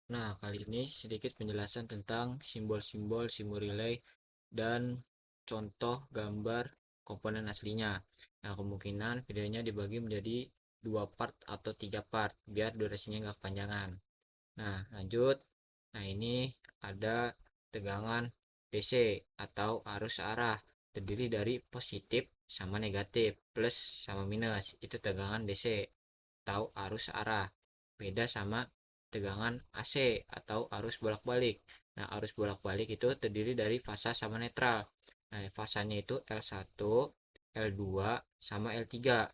Nah, kali ini sedikit penjelasan tentang simbol-simbol simbol relay dan contoh gambar komponen aslinya. Nah, kemungkinan videonya dibagi menjadi 2 part atau 3 part biar durasinya nggak kepanjangan. Nah, lanjut. Nah, ini ada tegangan DC atau arus arah, terdiri dari positif sama negatif, plus sama minus. Itu tegangan DC atau arus arah. Beda sama tegangan AC atau arus bolak-balik. Nah, arus bolak-balik itu terdiri dari fasa sama netral. Nah, fasanya itu L1, L2, sama L3.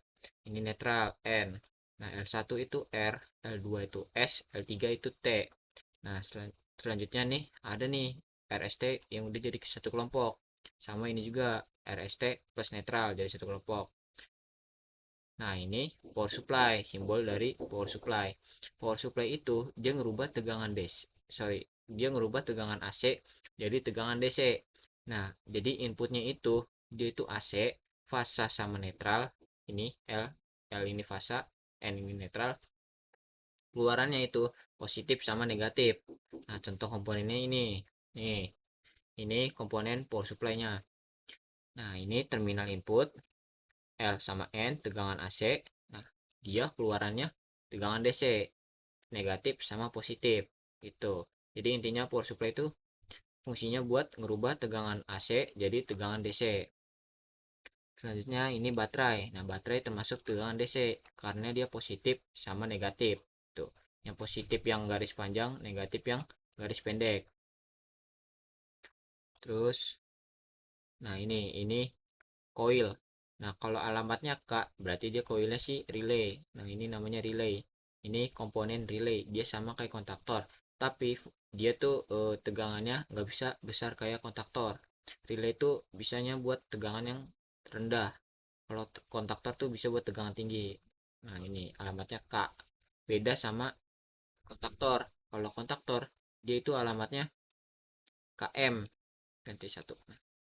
Ini netral N. Nah, L1 itu R, L2 itu S, L3 itu T. Nah, selanjutnya nih ada nih RST yang udah jadi satu kelompok. Sama ini juga RST plus netral jadi satu kelompok. Nah, ini power supply, simbol dari power supply. Power supply itu dia ngerubah tegangan DC. Sorry, dia ngerubah tegangan AC jadi tegangan DC. Nah, jadi inputnya itu dia itu AC, fasa sama netral. Ini L ini fasa, N ini netral. Keluarannya itu positif sama negatif. Nah, contoh komponennya ini. Nih, ini komponen power supply-nya. Nah, ini terminal input L sama N tegangan AC. Nah, dia keluarannya tegangan DC, negatif sama positif. Gitu. Jadi intinya power supply itu fungsinya buat ngerubah tegangan AC jadi tegangan DC. Selanjutnya ini baterai. Nah, baterai termasuk tegangan DC karena dia positif sama negatif. Tuh. Yang positif yang garis panjang, negatif yang garis pendek. Terus, nah ini coil. Nah, kalau alamatnya K, berarti dia coilnya sih relay. Nah, ini namanya relay. Ini komponen relay. Dia sama kayak kontaktor. Tapi dia tuh tegangannya nggak bisa besar kayak kontaktor. Relay tuh bisanya buat tegangan yang rendah. Kalau kontaktor tuh bisa buat tegangan tinggi. Nah, ini alamatnya K. Beda sama kontaktor. Kalau kontaktor, dia itu alamatnya KM. Ganti satu.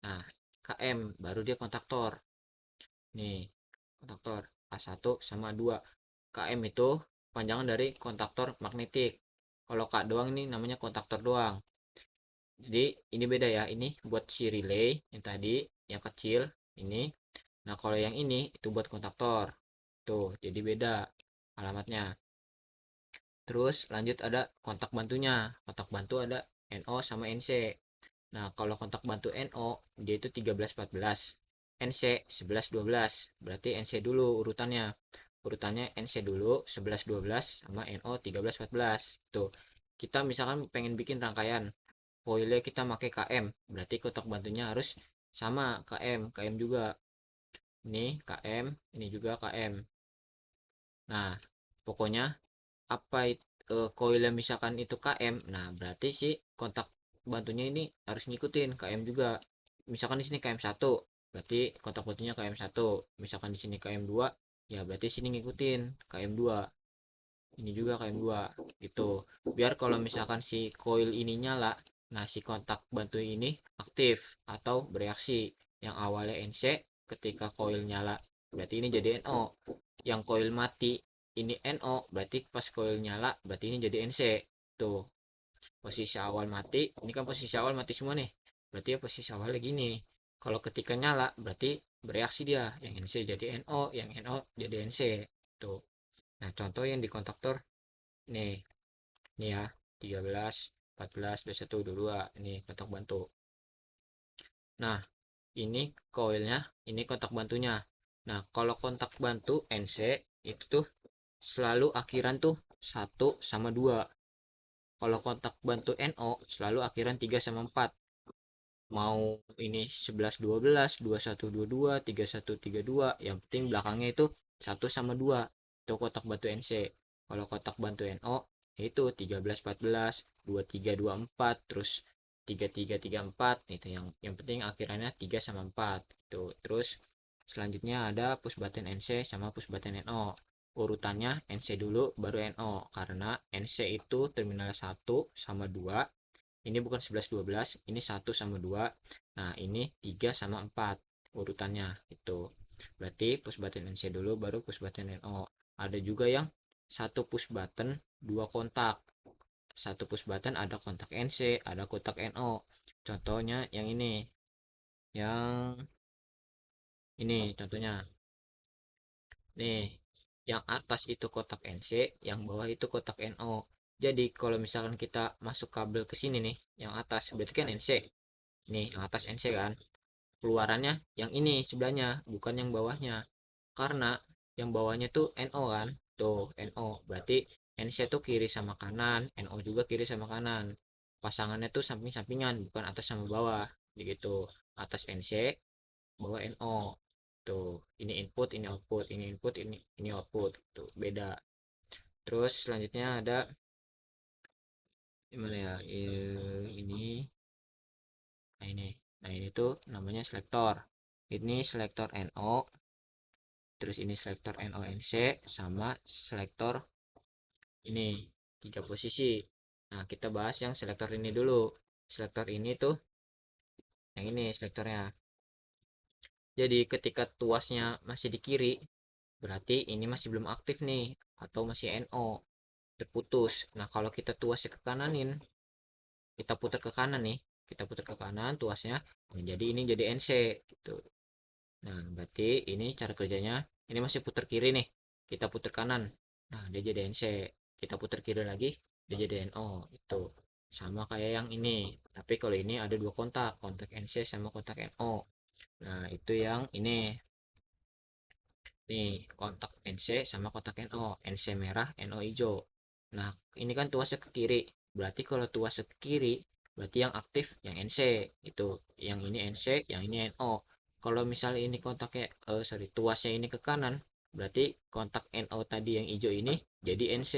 Nah, KM baru dia kontaktor. Nih, kontaktor A1 sama 2. KM itu panjangan dari kontaktor magnetik. Kalau K doang ini namanya kontaktor doang. Jadi ini beda ya. Ini buat si relay yang tadi yang kecil ini. Nah, kalau yang ini itu buat kontaktor. Tuh, jadi beda alamatnya. Terus lanjut ada kontak bantunya. Kontak bantu ada NO sama NC. Nah, kalau kontak bantu NO dia itu 13 14. NC 11 12. Berarti NC dulu urutannya. Urutannya NC dulu 11 12 sama NO 13 14. Tuh. Kita misalkan pengen bikin rangkaian coilnya kita pakai KM, berarti kontak bantunya harus sama KM, KM juga. Ini KM, ini juga KM. Nah, pokoknya apa coilnya misalkan itu KM, nah berarti si kontak bantunya ini harus ngikutin KM juga. Misalkan di sini KM 1, berarti kontak bantunya KM 1. Misalkan di sini KM 2, ya berarti sini ngikutin KM 2. Ini juga KM 2 gitu. Biar kalau misalkan si coil ini nyala, nah si kontak bantu ini aktif atau bereaksi. Yang awalnya NC ketika coil nyala, berarti ini jadi NO. Yang coil mati ini NO, berarti pas coil nyala berarti ini jadi NC. Tuh, posisi awal mati, ini kan posisi awal mati semua nih. Berarti ya posisi awalnya gini. Kalau ketika nyala berarti bereaksi dia, yang NC jadi NO, yang NO jadi NC. Tuh. Nah, contoh yang di kontaktor nih, nih ya, 13 14 21 22, ini kontak bantu. Nah, ini koilnya, ini kontak bantunya. Nah, kalau kontak bantu NC itu tuh selalu akhiran tuh 1 sama 2. Kalau kontak bantu NO selalu akhiran 3 sama 4. Mau ini 11 12, 21 22, 31 32, yang penting belakangnya itu 1 sama 2. Itu kontak bantu NC. Kalau kontak bantu NO itu 13 14, 23 24, terus 33 34, itu yang penting akhirannya 3 sama 4 itu. Terus selanjutnya ada push button NC sama push button NO. Urutannya NC dulu baru NO karena NC itu terminal 1 sama 2. Ini bukan 11 12, ini 1 sama 2. Nah, ini 3 sama 4 urutannya itu. Berarti push button NC dulu baru push button NO. Ada juga yang satu push button dua kontak. satu push button ada kontak NC, ada kontak NO. Contohnya yang ini contohnya. Nih, yang atas itu kotak NC, yang bawah itu kotak NO. Jadi kalau misalkan kita masuk kabel ke sini nih, yang atas berarti kan NC. Nih, yang atas NC kan. Keluarannya yang ini sebelahnya, bukan yang bawahnya. Karena yang bawahnya tuh NO kan. Tuh, NO. Berarti NC tuh kiri sama kanan, NO juga kiri sama kanan. Pasangannya tuh samping-sampingan, bukan atas sama bawah. Begitu. Atas NC, bawah NO. Tuh, ini input, ini output, ini input, ini output. Tuh, beda. Terus selanjutnya ada gimana ya? Ini, nah ini tuh namanya selektor. Ini selektor NO, terus ini selektor NONC sama selektor ini tiga posisi. Nah, kita bahas yang selektor ini dulu. Selektor ini tuh yang ini selektornya. Jadi ketika tuasnya masih di kiri, berarti ini masih belum aktif nih atau masih NO, terputus. Nah, kalau kita tuasnya ke kananin, kita putar ke kanan nih, kita putar ke kanan tuasnya, nah, jadi ini jadi NC gitu. Nah, berarti ini cara kerjanya, ini masih putar kiri nih, kita putar kanan, nah dia jadi NC. Kita putar kiri lagi, dia jadi NO. Itu sama kayak yang ini, tapi kalau ini ada dua kontak, kontak NC sama kontak NO. Nah, itu yang ini nih, kontak NC sama kontak NO, NC merah, NO hijau. Nah, ini kan tuasnya ke kiri, berarti kalau tuasnya ke kiri berarti yang aktif yang NC. Itu yang ini NC, yang ini NO. Kalau misalnya ini kontaknya tuasnya ini ke kanan, berarti kontak NO tadi yang hijau ini jadi NC,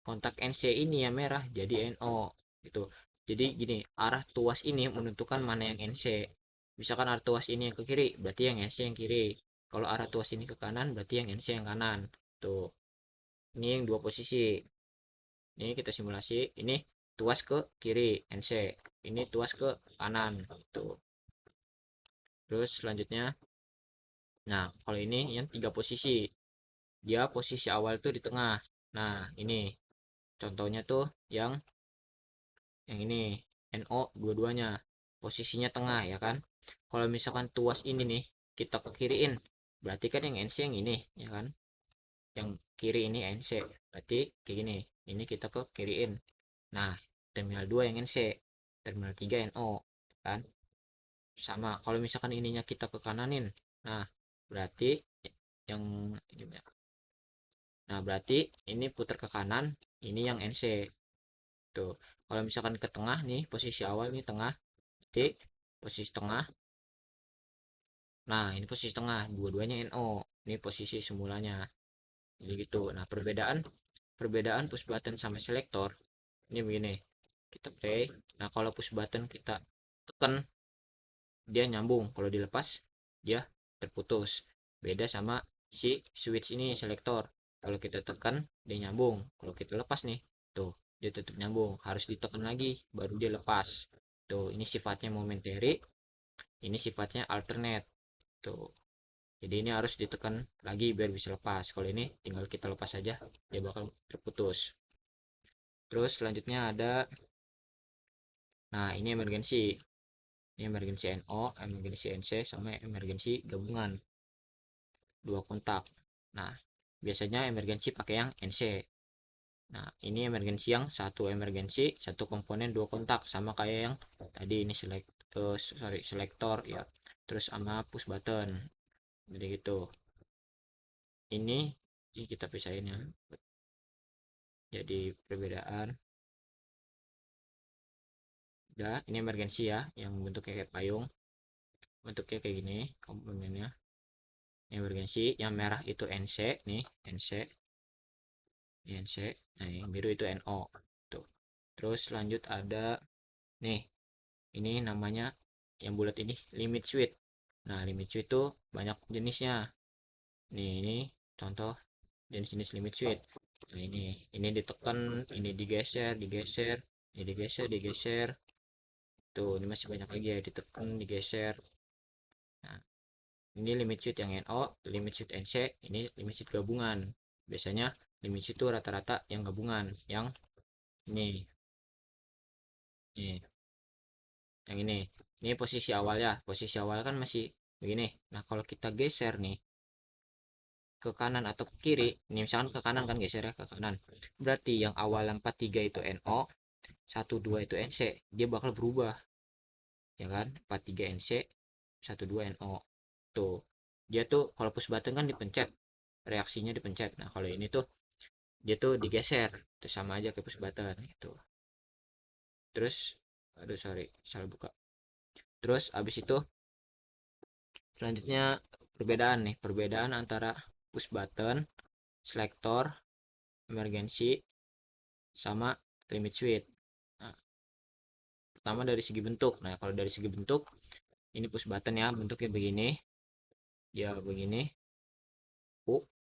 kontak NC ini yang merah jadi NO. Gitu. Jadi gini, arah tuas ini menentukan mana yang NC. Misalkan arah tuas ini yang ke kiri berarti yang NC yang kiri, kalau arah tuas ini ke kanan berarti yang NC yang kanan. Tuh, ini yang dua posisi. Ini kita simulasi, ini tuas ke kiri NC, ini tuas ke kanan. Tuh, terus selanjutnya, nah kalau ini yang tiga posisi, dia posisi awal tuh di tengah. Nah, ini contohnya tuh yang ini NO dua-duanya posisinya tengah ya kan. Kalau misalkan tuas ini nih kita ke kiriin, berarti kan yang NC yang ini ya kan, yang kiri ini NC, berarti kayak gini, ini kita ke kiriin. Nah, terminal 2 yang NC, terminal 3 NO kan. Sama kalau misalkan ininya kita ke kananin, nah berarti yang nah berarti ini putar ke kanan, ini yang NC. Tuh, kalau misalkan ke tengah nih, posisi awal nih tengah, berarti posisi tengah. Nah, ini posisi tengah, dua-duanya NO. Ini posisi semulanya. Jadi gitu. Nah, perbedaan perbedaan push button sama selektor ini begini. Kita play. Nah, kalau push button kita tekan, dia nyambung. Kalau dilepas, dia terputus. Beda sama si switch ini selektor. Kalau kita tekan, dia nyambung. Kalau kita lepas nih, tuh, dia tetap nyambung. Harus ditekan lagi, baru dia lepas. Tuh, ini sifatnya momentary, ini sifatnya alternate. Tuh. Jadi ini harus ditekan lagi biar bisa lepas. Kalau ini tinggal kita lepas saja, dia bakal terputus. Terus selanjutnya ada, nah ini emergency. Ini emergency NO, emergency NC, sama emergency gabungan. Dua kontak. Nah, biasanya emergency pakai yang NC. Nah, ini emergency yang satu emergency, satu komponen dua kontak. Sama kayak yang tadi ini selektor ya. Terus sama push button. Jadi gitu. Ini kita pisahin ya. Jadi perbedaan. Udah, ini emergency ya, yang bentuknya kayak payung. Bentuknya kayak gini komponennya. Emergency, yang merah itu NC nih, NC, NC. Nah, yang biru itu NO. Tuh. Terus lanjut ada nih, ini namanya yang bulat ini limit switch. Nah, limit switch itu banyak jenisnya. Nih, ini contoh jenis-jenis limit switch. Nah, ini ditekan, ini digeser, digeser, ini digeser, digeser. Tuh, ini masih banyak lagi ya, ditekan, digeser. Nah, ini limit sheet yang NO, limit sheet NC, ini limit sheet gabungan. Biasanya limit sheet itu rata-rata yang gabungan, yang ini. Nih, yang ini posisi awal ya, posisi awal kan masih begini. Nah kalau kita geser nih ke kanan atau ke kiri, ini misalkan ke kanan kan, geser ya ke kanan, berarti yang awal 43 itu NO, 12 itu NC, dia bakal berubah ya kan. 43 NC, 12 NO tuh. Dia tuh kalau push button kan dipencet, reaksinya dipencet. Nah kalau ini tuh dia tuh digeser, itu sama aja kayak push button gitu. Terus aduh sorry salah buka. Terus abis itu selanjutnya perbedaan nih, perbedaan antara push button, selector, emergency, sama limit switch. Nah, pertama dari segi bentuk. Nah kalau dari segi bentuk, ini push button ya, bentuknya begini, ya begini,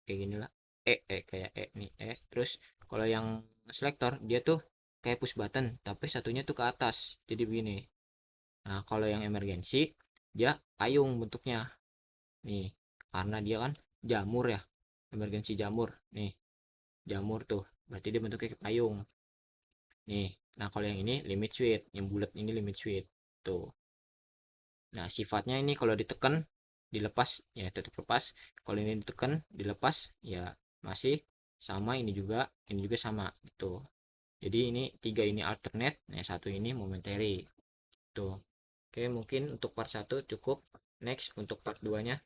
kayak gini lah, kayak nih terus kalau yang selector dia tuh kayak push button tapi satunya tuh ke atas, jadi begini. Nah kalau yang emergency dia payung bentuknya nih, karena dia kan jamur ya, emergency jamur nih, jamur tuh berarti dia bentuknya kayak payung nih. Nah kalau yang ini limit switch, yang bulat ini limit switch tuh. Nah sifatnya ini kalau ditekan dilepas ya tetap lepas, kalau ini ditekan dilepas ya masih sama, ini juga sama gitu. Jadi ini tiga ini alternate, nah satu ini momentary tuh. Oke mungkin untuk part satu cukup, next untuk part 2 nya